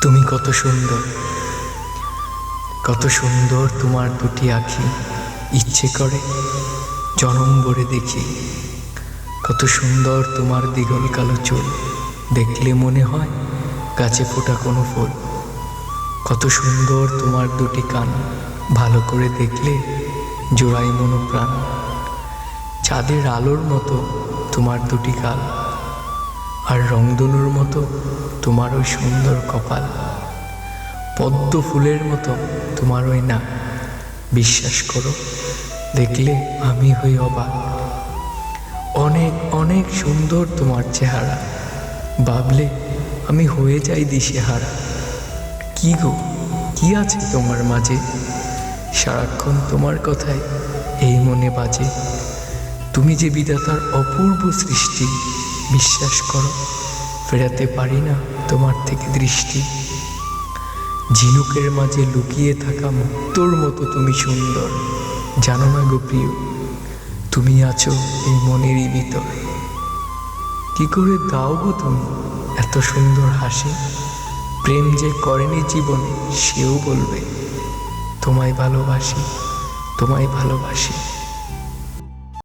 তুমি কত সুন্দর, কত সুন্দর তোমার দুটি আঁখি, ইচ্ছে করে জনম ভরে দেখি। কত সুন্দর তোমার দ্বিগল কালো চুল, দেখলে মনে হয় গাছে ফোটা কোনো ফুল। কত সুন্দর তোমার দুটি কান, ভালো করে দেখলে জোড়াই মনোপ্রাণ। চাঁদের আলোর মতো তোমার দুটি গাল, আর রংধনুর মতো তোমার ওই সুন্দর কপাল। পদ্ম ফুলের মতো তোমার ওই নাক, বিশ্বাস করো দেখলে আমি হই অবাক। অনেক অনেক সুন্দর তোমার চেহারা, ভাবলে আমি হয়ে যাই দিশেহারা। কি গো, কি আছে তোমার মাঝে, সারাক্ষণ তোমার কথাই এই মনে বাজে। তুমি যে বিধাতার অপূর্ব সৃষ্টি, বিশ্বাস করো ফেরাতে পারি না তোমার থেকে দৃষ্টি। ঝিনুকের মাঝে লুকিয়ে থাকা মুক্তোর মতো তুমি সুন্দর, জানো না গো প্রিয়, তুমি আছো এই মনেরই ভিতর। কি করে দাও গো তুমি এত সুন্দর হাসি, প্রেম যে করেনি জীবনে সেও বলবে তোমায় ভালোবাসি, তোমায় ভালোবাসি।